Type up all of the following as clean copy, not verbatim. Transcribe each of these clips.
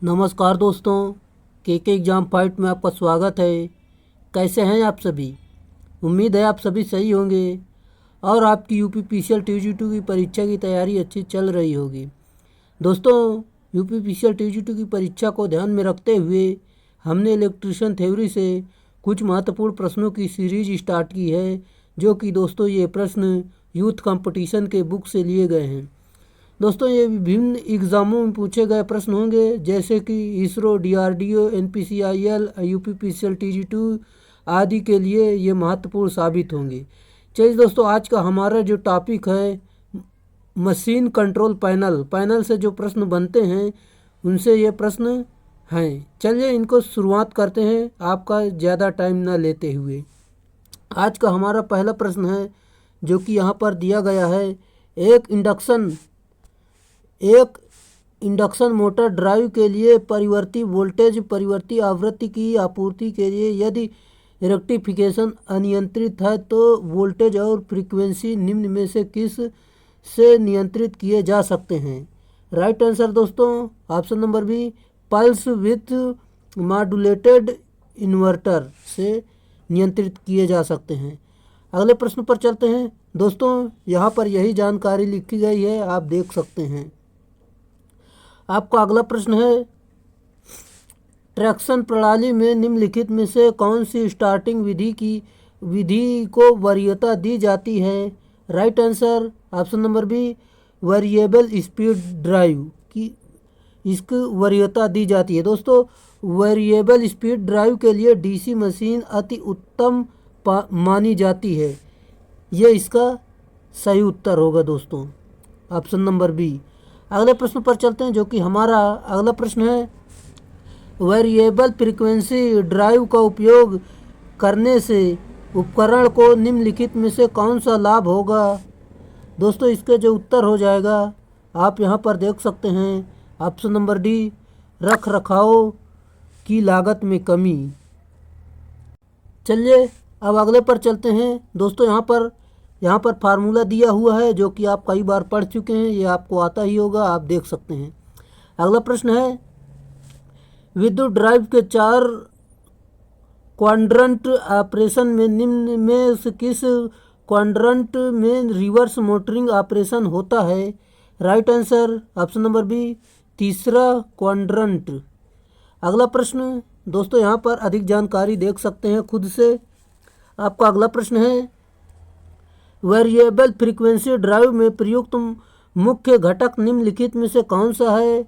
नमस्कार दोस्तों, के एग्ज़ाम फाइट में आपका स्वागत है। कैसे हैं आप सभी? उम्मीद है आप सभी सही होंगे और आपकी यूपीपीसीएल टीजी2 की परीक्षा की तैयारी अच्छी चल रही होगी। दोस्तों, यूपीपीसीएल टीजी2 की परीक्षा को ध्यान में रखते हुए हमने इलेक्ट्रिशियन थ्योरी से कुछ महत्वपूर्ण प्रश्नों की सीरीज स्टार्ट की है, जो कि दोस्तों ये प्रश्न यूथ कंपटीशन के बुक से लिए गए हैं। दोस्तों, ये विभिन्न एग्ज़ामों में पूछे गए प्रश्न होंगे, जैसे कि इसरो, डीआरडीओ, एनपीसीआईएल, यूपीपीसीएल टीजी2 आदि के लिए ये महत्वपूर्ण साबित होंगे। चलिए दोस्तों, आज का हमारा जो टॉपिक है मशीन कंट्रोल पैनल से जो प्रश्न बनते हैं उनसे ये प्रश्न हैं। चलिए इनको शुरुआत करते हैं, आपका ज़्यादा टाइम ना लेते हुए। आज का हमारा पहला प्रश्न है, जो कि यहाँ पर दिया गया है। एक इंडक्शन मोटर ड्राइव के लिए परिवर्ती वोल्टेज परिवर्ती आवृत्ति की आपूर्ति के लिए यदि रेक्टिफिकेशन अनियंत्रित है तो वोल्टेज और फ्रीक्वेंसी निम्न में से किस से नियंत्रित किए जा सकते हैं? राइट आंसर दोस्तों option number B, pulse width modulated inverter से नियंत्रित किए जा सकते हैं। अगले प्रश्न पर चलते हैं। दोस्तों, यहाँ पर यही जानकारी लिखी गई है, आप देख सकते हैं। आपका अगला प्रश्न है, ट्रैक्शन प्रणाली में निम्नलिखित में से कौन सी स्टार्टिंग विधि को वरीयता दी जाती है? Right answer option number B, variable speed drive की इसकी वरीयता दी जाती है। दोस्तों, वेरिएबल स्पीड ड्राइव के लिए डीसी मशीन अति उत्तम मानी जाती है। ये इसका सही उत्तर होगा दोस्तों, ऑप्शन नंबर बी। अगले प्रश्न पर चलते हैं, जो कि हमारा अगला प्रश्न है, वेरिएबल फ्रीक्वेंसी ड्राइव का उपयोग करने से उपकरण को निम्नलिखित में से कौन सा लाभ होगा? दोस्तों, इसके जो उत्तर हो जाएगा आप यहाँ पर देख सकते हैं, ऑप्शन नंबर डी, रख रखाव की लागत में कमी। चलिए अब अगले पर चलते हैं। दोस्तों, यहाँ पर फार्मूला दिया हुआ है, जो कि आप कई बार पढ़ चुके हैं, ये आपको आता ही होगा, आप देख सकते हैं। अगला प्रश्न है, विद्युत ड्राइव के 4 क्वाड्रेंट ऑपरेशन में निम्न में से किस क्वाड्रेंट में रिवर्स मोटरिंग ऑपरेशन होता है? Right answer option number B, तीसरा क्वाड्रेंट। अगला प्रश्न दोस्तों, यहाँ पर अधिक जानकारी देख सकते हैं खुद से। आपका अगला प्रश्न है, वेरिएबल फ्रीक्वेंसी ड्राइव में प्रयुक्त मुख्य घटक निम्नलिखित में से कौन सा है?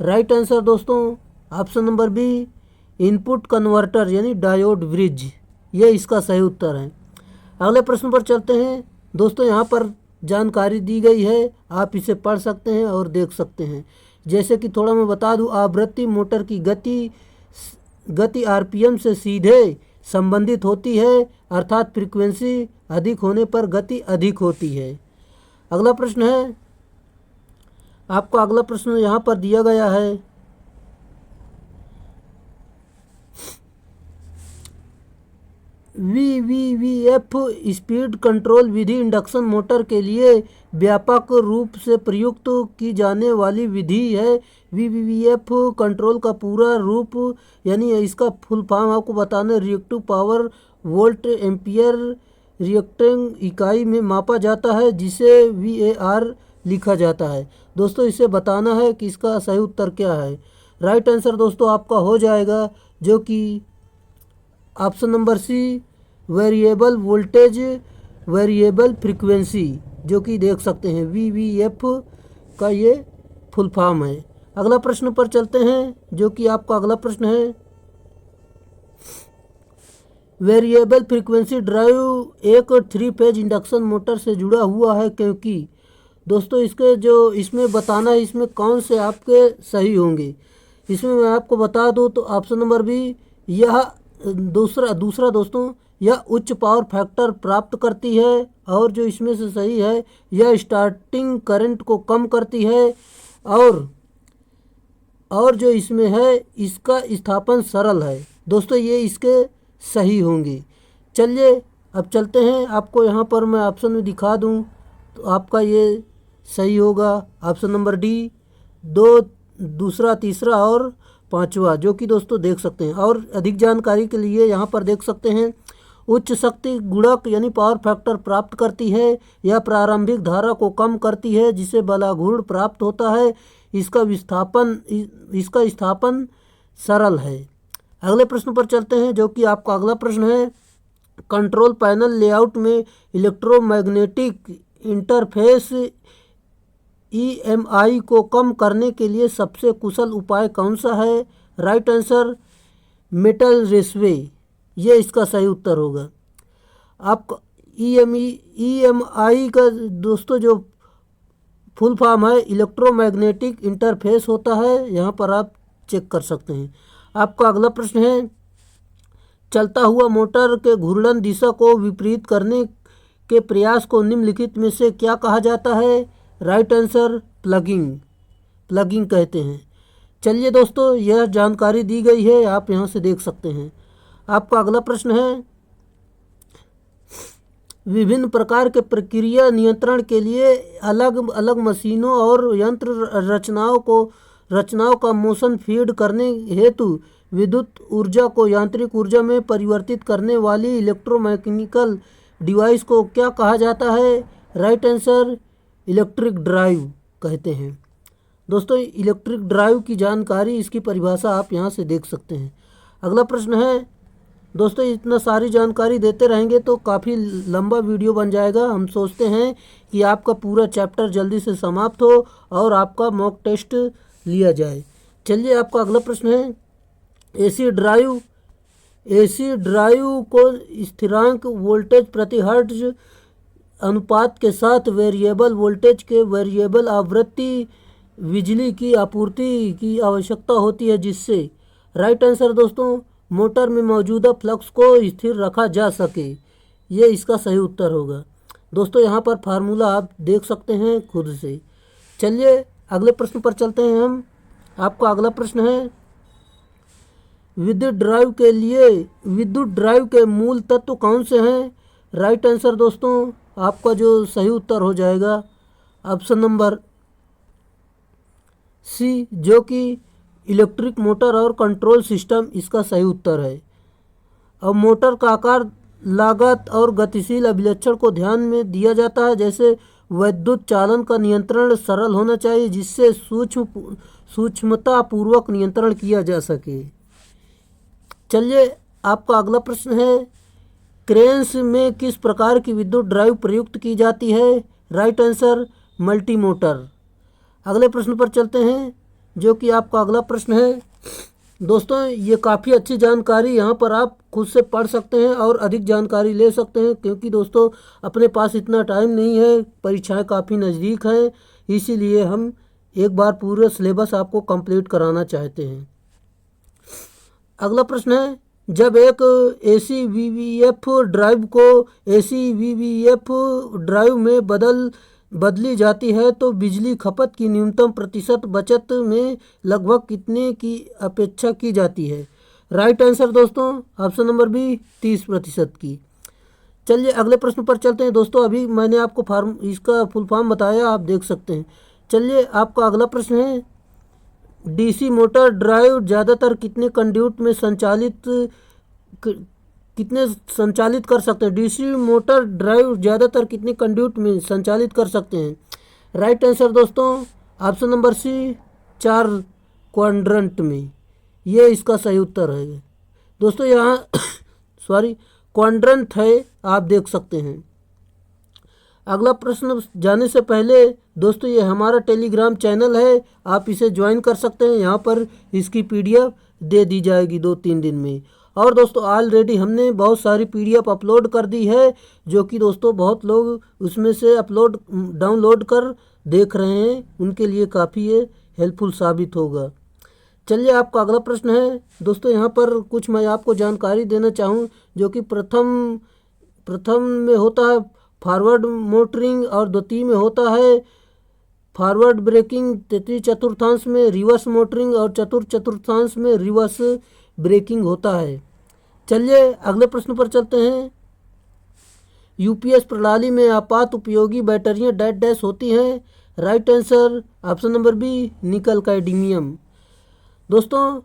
राइट आंसर दोस्तों option number B, input converter यानी डायोड ब्रिज, ये इसका सही उत्तर है। अगले प्रश्न पर चलते हैं। दोस्तों, यहाँ पर जानकारी दी गई है, आप इसे पढ़ सकते हैं और देख सकते हैं। जैसे कि थोड़ा मैं बता दूं, आवृत्ति मोटर की गति आरपीएम से सीधे संबंधित होती है, अर्थात फ्रीक्वेंसी अधिक होने पर गति अधिक होती है। अगला प्रश्न है, आपका अगला प्रश्न यहाँ पर दिया गया है, वीवीवीएफ स्पीड कंट्रोल विधि इंडक्शन मोटर के लिए व्यापक रूप से प्रयुक्त की जाने वाली विधि है। वीवीवीएफ कंट्रोल का पूरा रूप यानी इसका फुल फॉर्म आपको बताना, reactive power volt ampere reacting इकाई में मापा जाता है, जिसे VAR लिखा जाता है। दोस्तों, इसे बताना है कि इसका सही उत्तर क्या है। राइट आंसर दोस्तों आपका हो जाएगा, जो कि option number C, variable voltage variable frequency, जो कि देख सकते हैं VVF का ये फुल फॉर्म है। अगला प्रश्न पर चलते हैं, जो कि आपका अगला प्रश्न है, वेरिएबल फ्रीक्वेंसी ड्राइव एक 3 फेज इंडक्शन मोटर से जुड़ा हुआ है, क्योंकि दोस्तों इसमें बताना है इसमें कौन से आपके सही होंगे। इसमें मैं आपको बता दूं तो ऑप्शन नंबर बी, यह दूसरा दोस्तों, यह उच्च पावर फैक्टर प्राप्त करती है, और जो इसमें से सही है, यह स्टार्टिंग करंट को कम करती है, और जो इसमें है इसका स्थापन सरल है। दोस्तों, ये इसके सही होंगे। चलिए अब चलते हैं, आपको यहाँ पर मैं ऑप्शन में दिखा दूँ तो आपका ये सही होगा, ऑप्शन नंबर डी, 2, दूसरा, तीसरा और पांचवा, जो कि दोस्तों देख सकते हैं। और अधिक जानकारी के लिए यहाँ पर देख सकते हैं, उच्च शक्ति गुणक यानी पावर फैक्टर प्राप्त करती है। यह प्रारंभिक धारा को कम करती है जिसे बलाघूर्ण प्राप्त होता है। इसका स्थापन सरल है। अगले प्रश्न पर चलते हैं, जो कि आपका अगला प्रश्न है। कंट्रोल पैनल लेआउट में इलेक्ट्रोमैग्नेटिक इंटरफेस EMI को कम करने के लिए सबसे कुशल उपाय कौन सा है? राइट आंसर मेटल रेसवे, ये इसका सही उत्तर होगा। आपका EMI का दोस्तों जो फुल फॉर्म है इलेक्ट्रोमैग्नेटिक इंटरफेस होता है, यहाँ पर आप चेक कर सकते हैं। आपका अगला प्रश्न है, चलता हुआ मोटर के घूर्णन दिशा को विपरीत करने के प्रयास को निम्नलिखित में से क्या कहा जाता है? राइट आंसर प्लगिंग कहते हैं। चलिए दोस्तों, यह जानकारी दी गई है, आप यहाँ से देख सकते हैं। आपका अगला प्रश्न है, विभिन्न प्रकार के प्रक्रिया नियंत्रण के लिए अलग अलग मशीनों और यंत्र रचनाओं का मोशन फीड करने हेतु विद्युत ऊर्जा को यांत्रिक ऊर्जा में परिवर्तित करने वाली इलेक्ट्रोमैकेनिकल डिवाइस को क्या कहा जाता है? राइट आंसर इलेक्ट्रिक ड्राइव कहते हैं। दोस्तों, इलेक्ट्रिक ड्राइव की जानकारी, इसकी परिभाषा आप यहाँ से देख सकते हैं। अगला प्रश्न है, दोस्तों इतना सारी जानकारी देते रहेंगे तो काफ़ी लंबा वीडियो बन जाएगा। हम सोचते हैं कि आपका पूरा चैप्टर जल्दी से समाप्त हो और आपका मॉक टेस्ट लिया जाए। चलिए, आपका अगला प्रश्न है, एसी ड्राइव को स्थिरांक वोल्टेज प्रति हर्ट्ज अनुपात के साथ वेरिएबल वोल्टेज के वेरिएबल आवृत्ति बिजली की आपूर्ति की आवश्यकता होती है, जिससे राइट आंसर दोस्तों मोटर में मौजूदा फ्लक्स को स्थिर रखा जा सके, ये इसका सही उत्तर होगा। दोस्तों, यहाँ पर फार्मूला आप देख सकते हैं खुद से। चलिए अगले प्रश्न पर चलते हैं हम। आपका अगला प्रश्न है, विद्युत ड्राइव के मूल तत्व कौन से हैं? राइट आंसर दोस्तों आपका जो सही उत्तर हो जाएगा ऑप्शन नंबर सी, जो कि इलेक्ट्रिक मोटर और कंट्रोल सिस्टम, इसका सही उत्तर है। अब मोटर का आकार, लागत और गतिशील अभिलक्षण को ध्यान में दिया जाता है। जैसे विद्युत चालन का नियंत्रण सरल होना चाहिए, जिससे सूक्ष्मता पूर्वक नियंत्रण किया जा सके। चलिए, आपका अगला प्रश्न है, क्रेन्स में किस प्रकार की विद्युत ड्राइव प्रयुक्त की जाती है? Right answer multi motor. अगले प्रश्न पर चलते हैं, जो कि आपका अगला प्रश्न है। दोस्तों, ये काफ़ी अच्छी जानकारी, यहाँ पर आप खुद से पढ़ सकते हैं और अधिक जानकारी ले सकते हैं, क्योंकि दोस्तों अपने पास इतना टाइम नहीं है, परीक्षाएं काफ़ी नज़दीक हैं, इसीलिए हम एक बार पूरा सिलेबस आपको कंप्लीट कराना चाहते हैं। अगला प्रश्न है, जब एक ACVVF ड्राइव को ACVVF ड्राइव में बदली जाती है तो बिजली खपत की न्यूनतम प्रतिशत बचत में लगभग कितने की अपेक्षा की जाती है? राइट आंसर दोस्तों ऑप्शन नंबर बी 30% की। चलिए अगले प्रश्न पर चलते हैं। दोस्तों, अभी मैंने आपको इसका फुल फॉर्म बताया, आप देख सकते हैं। चलिए, आपका अगला प्रश्न है, DC मोटर ड्राइव ज़्यादातर कितने कंड्यूट में संचालित कर सकते हैं? DC मोटर ड्राइव ज़्यादातर कितने कंड्यूट में संचालित कर सकते हैं? राइट आंसर दोस्तों ऑप्शन नंबर सी 4 क्वाड्रेंट में, ये इसका सही उत्तर है। दोस्तों यहाँ क्वाड्रेंट है, आप देख सकते हैं। अगला प्रश्न जाने से पहले दोस्तों, ये हमारा टेलीग्राम चैनल है, आप इसे ज्वाइन कर सकते हैं। यहाँ पर इसकी PDF दे दी जाएगी 2-3 दिन में। और दोस्तों, ऑलरेडी हमने बहुत सारी PDF अपलोड कर दी है, जो कि दोस्तों बहुत लोग उसमें से डाउनलोड कर देख रहे हैं, उनके लिए काफ़ी ये हेल्पफुल साबित होगा। चलिए, आपका अगला प्रश्न है। दोस्तों, यहाँ पर कुछ मैं आपको जानकारी देना चाहूँ, जो कि प्रथम में होता है फॉरवर्ड मोटरिंग और द्वितीय में होता है फॉरवर्ड ब्रेकिंग, तृतीय चतुर्थांश में रिवर्स मोटरिंग और चतुर्थ चतुर्थांश में रिवर्स ब्रेकिंग होता है। चलिए अगले प्रश्न पर चलते हैं। UPS प्रणाली में आपात उपयोगी बैटरियां डैश होती हैं। Right answer option number B nickel cadmium. दोस्तों,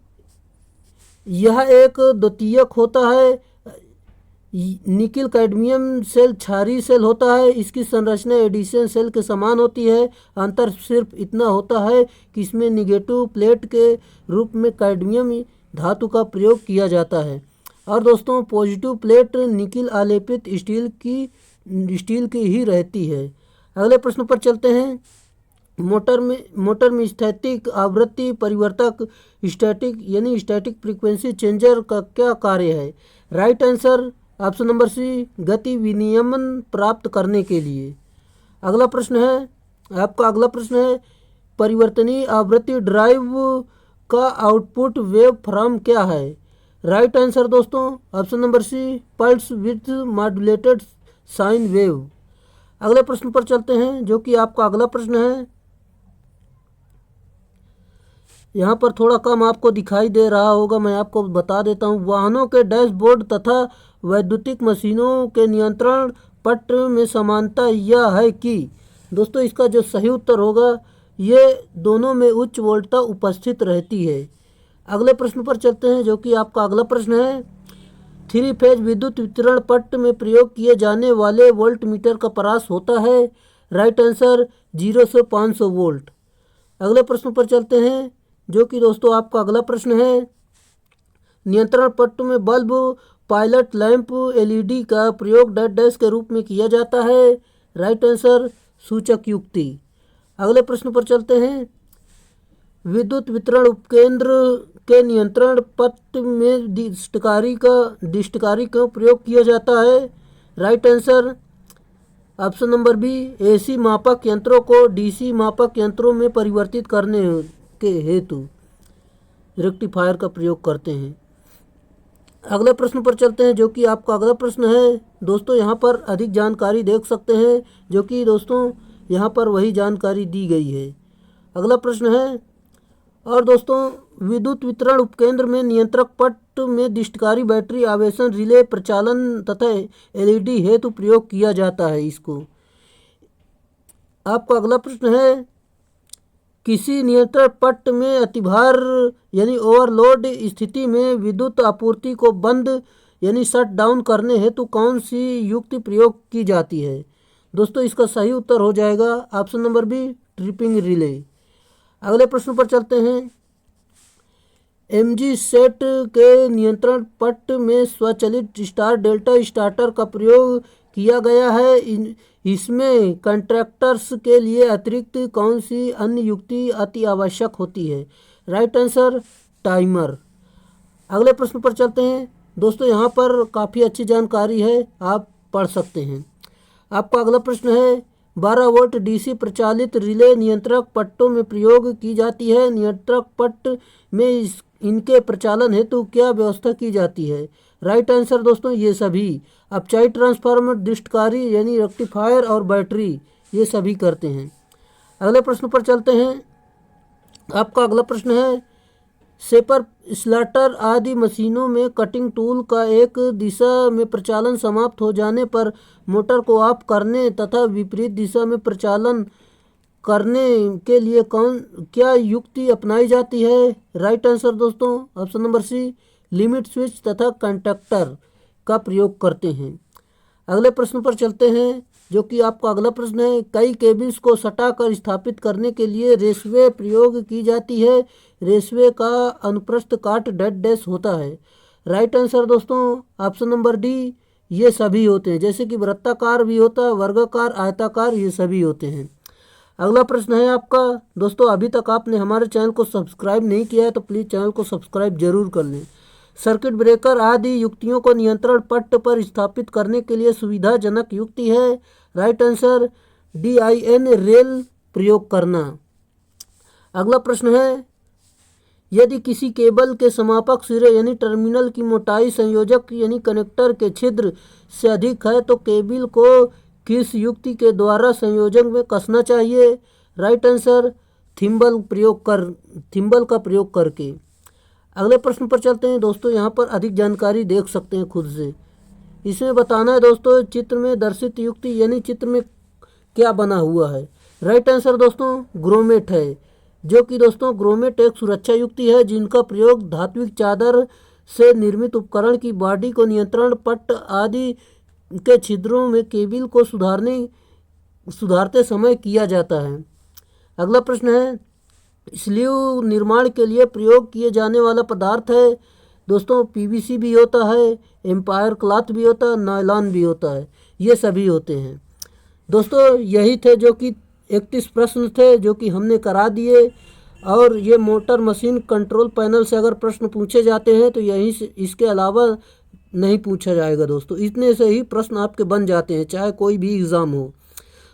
यह एक द्वितीयक होता है। निकिल कैडमियम सेल क्षारीय सेल होता है। इसकी संरचना एडिशन सेल के समान होती है। अंतर सिर्फ इतना होता है कि इसमें निगेटिव प्लेट के रूप में कैडमियम धातु का प्रयोग किया जाता है और दोस्तों पॉजिटिव प्लेट निकिल आलेपित स्टील की ही रहती है। अगले प्रश्न पर चलते हैं। मोटर में स्थैतिक आवृत्ति परिवर्तक स्टैटिक फ्रीक्वेंसी चेंजर का क्या कार्य है? Right answer option number C, गति विनियमन प्राप्त करने के लिए। अगला प्रश्न है परिवर्तनीय आवृत्ति ड्राइव का आउटपुट वेव फॉर्म क्या है? राइट आंसर दोस्तों option number C, pulse width modulated sine wave. अगले प्रश्न पर चलते हैं जो कि आपका अगला प्रश्न है। यहाँ पर थोड़ा कम आपको दिखाई दे रहा होगा, मैं आपको बता देता हूँ। वाहनों के डैशबोर्ड तथा वैद्युतिक मशीनों के नियंत्रण पट में समानता यह है कि दोस्तों इसका जो सही उत्तर होगा ये दोनों में उच्च वोल्टता उपस्थित रहती है। अगले प्रश्न पर चलते हैं जो कि आपका अगला प्रश्न है। 3 फेज विद्युत वितरण पट में प्रयोग किए जाने वाले वोल्ट मीटर का परास होता है? राइट आंसर 0 से 500 वोल्ट। अगले प्रश्न पर चलते हैं जो कि दोस्तों आपका अगला प्रश्न है। नियंत्रण पट में बल्ब पायलट लैंप एलईडी का प्रयोग डैश के रूप में किया जाता है? राइट आंसर सूचक युक्ति। अगले प्रश्न पर चलते हैं। विद्युत वितरण उपकेंद्र के नियंत्रण पट में डिस्टकारी का प्रयोग किया जाता है? Right answer option number B, AC मापक यंत्रों को डीसी मापक यंत्रों में परिवर्तित करने के हेतु रेक्टिफायर का प्रयोग करते हैं। अगले प्रश्न पर चलते हैं जो कि आपका अगला प्रश्न है। दोस्तों यहाँ पर अधिक जानकारी देख सकते हैं जो कि दोस्तों यहाँ पर वही जानकारी दी गई है। अगला प्रश्न है और दोस्तों विद्युत वितरण उपकेंद्र में नियंत्रक पट में डिस्टकारी बैटरी आवेशन रिले प्रचालन तथा एलईडी हेतु प्रयोग किया जाता है। इसको आपका अगला प्रश्न है। किसी नियंत्रण पट में अतिभार ओवरलोड स्थिति में विद्युत आपूर्ति को बंद शट डाउन करने हेतु कौन सी युक्ति प्रयोग की जाती है? दोस्तों इसका सही उत्तर हो जाएगा option number B, tripping relay. अगले प्रश्न पर चलते हैं। एमजी सेट के नियंत्रण पट में स्वचालित स्टार डेल्टा स्टार्टर का प्रयोग किया गया है। इसमें कंट्रैक्टर्स के लिए अतिरिक्त कौन सी अन्य युक्ति अति आवश्यक होती है? Right answer timer. अगले प्रश्न पर चलते हैं। दोस्तों यहाँ पर काफ़ी अच्छी जानकारी है, आप पढ़ सकते हैं। आपका अगला प्रश्न है। 12 वोल्ट डीसी प्रचालित रिले नियंत्रक पट्टों में प्रयोग की जाती है। नियंत्रक पट्ट में इनके प्रचालन हेतु क्या व्यवस्था की जाती है? राइट आंसर दोस्तों ये सभी अपचाई ट्रांसफार्मर, डिस्टकारी रेक्टिफायर और बैटरी ये सभी करते हैं। अगले प्रश्न पर चलते हैं। आपका अगला प्रश्न है। शेपर स्लॉटर आदि मशीनों में कटिंग टूल का एक दिशा में प्रचालन समाप्त हो जाने पर मोटर को ऑफ करने तथा विपरीत दिशा में प्रचालन करने के लिए क्या युक्ति अपनाई जाती है? राइट आंसर दोस्तों option number C, limit switch तथा कंडक्टर का प्रयोग करते हैं। अगले प्रश्न पर चलते हैं जो कि आपका अगला प्रश्न है। कई केबल्स को सटाकर स्थापित करने के लिए रेसवे प्रयोग की जाती है। रेसवे का अनुप्रस्थ काट डैश होता है। राइट आंसर दोस्तों ऑप्शन नंबर डी, ये सभी होते हैं। जैसे कि वृत्ताकार भी होता है, वर्गाकार, आयताकार, ये सभी होते हैं। अगला प्रश्न है आपका। दोस्तों अभी तक आपने हमारे चैनल को सब्सक्राइब नहीं किया है तो प्लीज़ चैनल को सब्सक्राइब जरूर कर लें। सर्किट ब्रेकर आदि युक्तियों को नियंत्रण पट्ट पर स्थापित करने के लिए सुविधाजनक युक्ति है। राइट आंसर DIN रेल प्रयोग करना। अगला प्रश्न है। यदि किसी केबल के समापक सिरे टर्मिनल की मोटाई संयोजक कनेक्टर के छिद्र से अधिक है तो केबल को किस युक्ति के द्वारा संयोजक में कसना चाहिए? राइट आंसर थिम्बल का प्रयोग करके। अगले प्रश्न पर चलते हैं। दोस्तों यहाँ पर अधिक जानकारी देख सकते हैं खुद से। इसमें बताना है दोस्तों चित्र में दर्शित युक्ति चित्र में क्या बना हुआ है। राइट आंसर दोस्तों ग्रोमेट है, जो कि दोस्तों ग्रोमेट एक सुरक्षा युक्ति है जिनका प्रयोग धात्विक चादर से निर्मित उपकरण की बॉडी को नियंत्रण पट्ट आदि के छिद्रों में केबल को सुधारते समय किया जाता है। अगला प्रश्न है, स्लीव निर्माण के लिए प्रयोग किए जाने वाला पदार्थ है दोस्तों पीवीसी भी होता है, एम्पायर क्लॉथ भी होता है, नायलॉन भी होता है, ये सभी होते हैं। दोस्तों यही थे जो कि 31 प्रश्न थे जो कि हमने करा दिए। और ये मोटर मशीन कंट्रोल पैनल से अगर प्रश्न पूछे जाते हैं तो यहीं से, इसके अलावा नहीं पूछा जाएगा दोस्तों। इतने से ही प्रश्न आपके बन जाते हैं चाहे कोई भी एग्ज़ाम हो।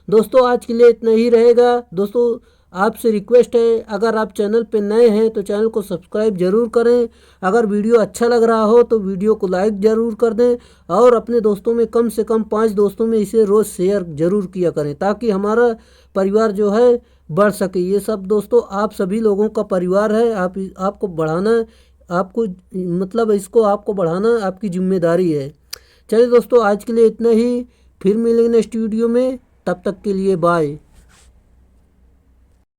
दोस्तों आज के लिए इतना ही रहेगा। दोस्तों आपसे रिक्वेस्ट है, अगर आप चैनल पे नए हैं तो चैनल को सब्सक्राइब जरूर करें। अगर वीडियो अच्छा लग रहा हो तो वीडियो को लाइक ज़रूर कर दें और अपने दोस्तों में कम से कम 5 दोस्तों में इसे रोज़ शेयर ज़रूर किया करें ताकि हमारा परिवार जो है बढ़ सके। ये सब दोस्तों आप सभी लोगों का परिवार है, आपको बढ़ाना, आपको मतलब इसको आपको बढ़ाना आपकी जिम्मेदारी है। चलिए दोस्तों आज के लिए इतना ही, फिर मिलेंगे नेक्स्ट वीडियो में, तब तक के लिए बाय।